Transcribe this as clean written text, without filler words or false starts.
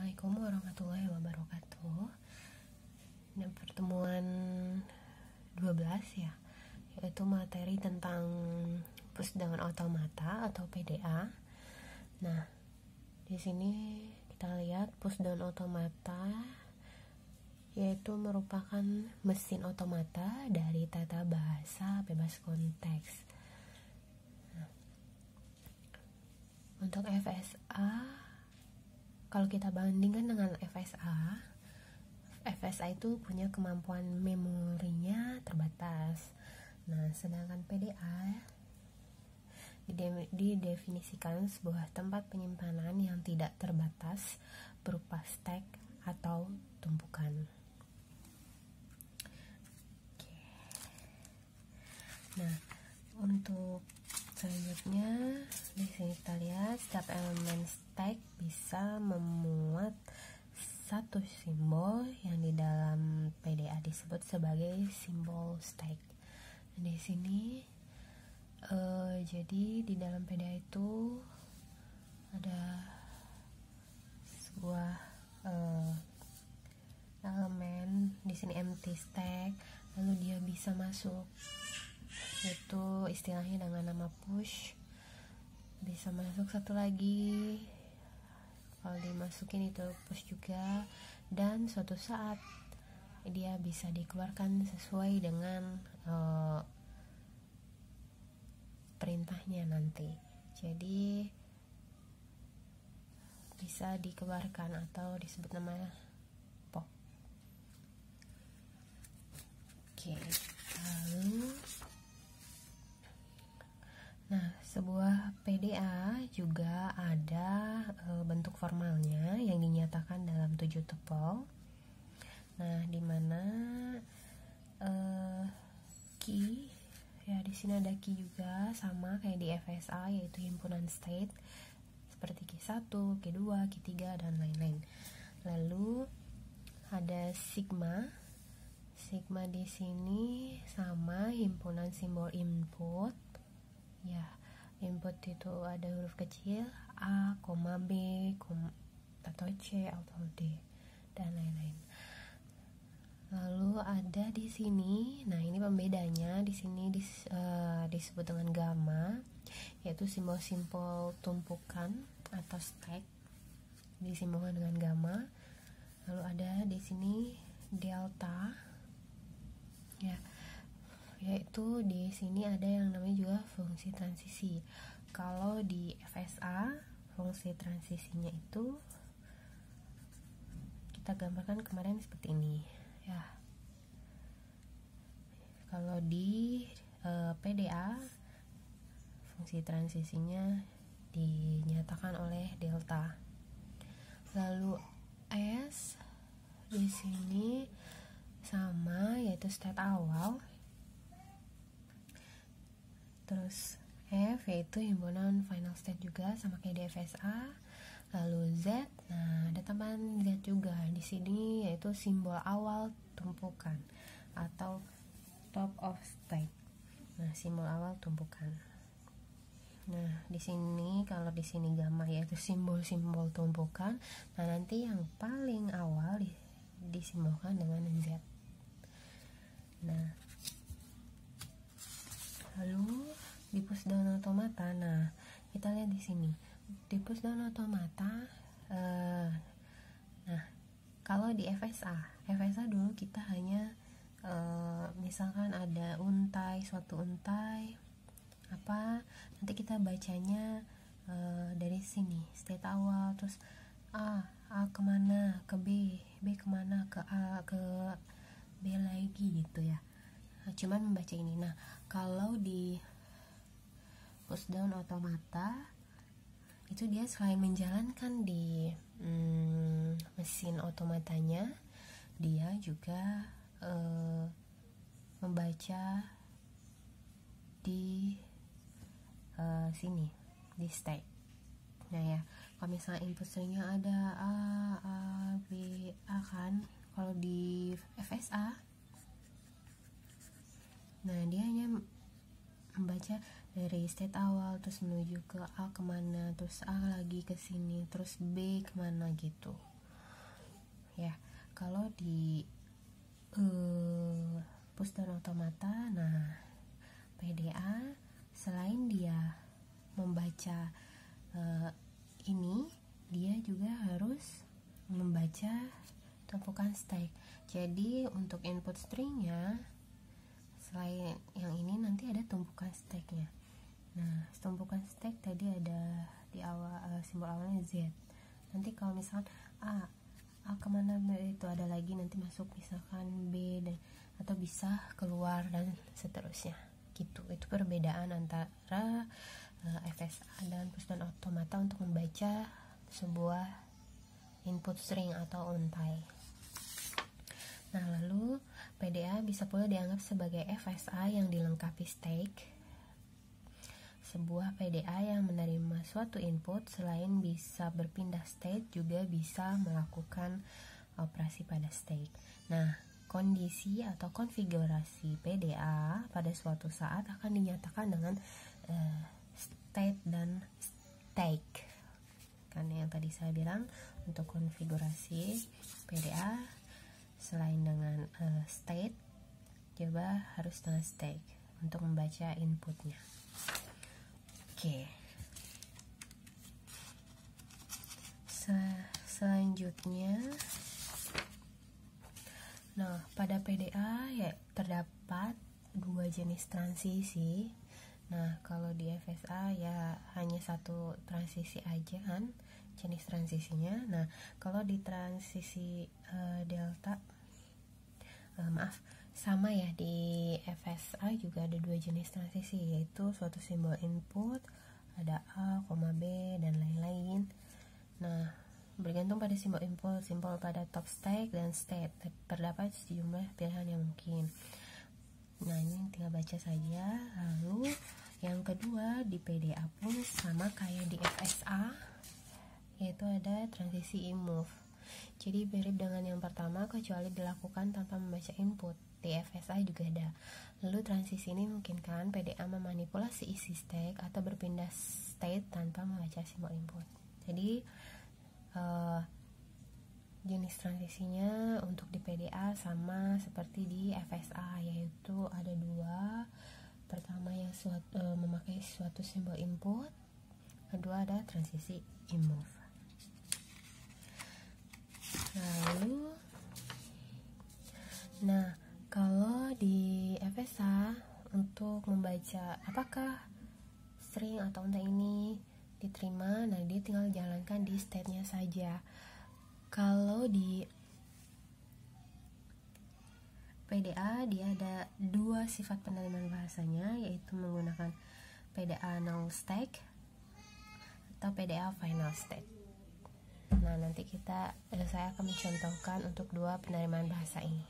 Assalamualaikum warahmatullahi wabarakatuh. Ini pertemuan 12 ya, yaitu materi tentang pushdown automata atau PDA. Nah, di sini kita lihat pushdown automata yaitu merupakan mesin otomata dari tata bahasa bebas konteks. Nah, untuk FSA, kalau kita bandingkan dengan FSA itu punya kemampuan memorinya terbatas. Nah, sedangkan PDA didefinisikan sebuah tempat penyimpanan yang tidak terbatas berupa stack atau tumpukan. Oke. Nah, untuk selanjutnya di sini kita lihat setiap elemen stack bisa memuat satu simbol yang di dalam PDA disebut sebagai simbol stack. Di sini jadi di dalam PDA itu ada sebuah elemen di sini empty stack, lalu dia bisa masuk, itu istilahnya dengan nama push. Bisa masuk satu lagi, kalau dimasukin itu push juga, dan suatu saat dia bisa dikeluarkan sesuai dengan perintahnya nanti. Jadi bisa dikeluarkan atau disebut nama pop. Oke, lalu sebuah PDA juga ada bentuk formalnya yang dinyatakan dalam 7 tupel. Nah, dimana key ya, di sini ada key juga sama kayak di FSA, yaitu himpunan state seperti key 1, key 2, key 3 dan lain-lain. Lalu ada sigma. Sigma di sini sama himpunan simbol input. Ya, input itu ada huruf kecil A, B, atau C atau D dan lain-lain. Lalu ada di sini, nah ini pembedanya, di sini disebut dengan gamma, yaitu simbol-simbol tumpukan atau stack disimbolkan dengan gamma. Lalu ada di sini delta, ya, yaitu di sini ada yang namanya juga fungsi transisi. Kalau di FSA fungsi transisinya itu kita gambarkan kemarin seperti ini ya. Kalau di PDA fungsi transisinya dinyatakan oleh delta. Lalu S di sini sama, yaitu state awal. Terus F yaitu himpunan final state juga sama kayak di FSA. Lalu Z, nah ada tambahan Z juga di sini, yaitu simbol awal tumpukan atau top of stack. Nah, simbol awal tumpukan. Nah, di sini kalau di sini gamma yaitu simbol-simbol tumpukan. Nah, nanti yang paling awal disimbolkan dengan Z. Nah, lalu di pushdown automata, nah kita lihat di sini di pushdown automata. Nah, kalau di FSA dulu kita hanya misalkan ada suatu untai apa, nanti kita bacanya dari sini state awal, terus A kemana, ke B kemana, ke A ke B lagi gitu ya. Cuman membaca ini. Nah, kalau di pushdown automata itu dia selain menjalankan di mesin otomatanya, dia juga membaca di sini di stack. Nah ya, kalau misalnya input stringnya ada A, B, A kan, kalau di FSA, nah dia hanya membaca dari state awal terus menuju ke A kemana, terus A lagi ke sini, terus B kemana gitu. ya. Kalau di push down automata, nah PDA selain dia membaca ini, dia juga harus membaca tumpukan stack. Jadi untuk input stringnya, selain yang ini nanti ada tumpukan stacknya. Nah, tumpukan stack tadi ada di awal, simbol awalnya Z. Nanti kalau misalkan A kemana itu ada lagi, nanti masuk misalkan B dan atau bisa keluar dan seterusnya gitu. Itu perbedaan antara FSA dan push down automata untuk membaca sebuah input string atau untai. Nah, lalu PDA bisa pula dianggap sebagai FSA yang dilengkapi stack. Sebuah PDA yang menerima suatu input selain bisa berpindah state juga bisa melakukan operasi pada stack. Nah, kondisi atau konfigurasi PDA pada suatu saat akan dinyatakan dengan state dan stack. Karena yang tadi saya bilang untuk konfigurasi PDA selain dengan state, coba harus dengan stack untuk membaca inputnya. Oke. Selanjutnya, nah pada PDA ya terdapat dua jenis transisi. Nah, kalau di FSA ya hanya satu transisi aja kan jenis transisinya. Nah, kalau di transisi delta, sama ya, di FSA juga ada dua jenis transisi, yaitu suatu simbol input, ada A, B, dan lain-lain. Nah, bergantung pada simbol input, simbol pada top stack dan state, terdapat sejumlah pilihan yang mungkin. Nah, ini tinggal baca saja. Lalu yang kedua di PDA pun sama kayak di FSA, yaitu ada transisi imove. Jadi mirip dengan yang pertama kecuali dilakukan tanpa membaca input. Di FSA juga ada. Lalu transisi ini memungkinkan PDA memanipulasi isi stack atau berpindah state tanpa membaca simbol input. Jadi jenis transisinya untuk di PDA sama seperti di FSA, yaitu ada dua. Pertama yang memakai suatu simbol input, kedua ada transisi imove. Lalu, nah kalau di FSA untuk membaca apakah string atau untai ini diterima, nah dia tinggal jalankan di state-nya saja. Kalau di PDA dia ada dua sifat penerimaan bahasanya, yaitu menggunakan PDA null stack atau PDA final state. Nah, nanti saya akan mencontohkan untuk dua penerimaan bahasa ini.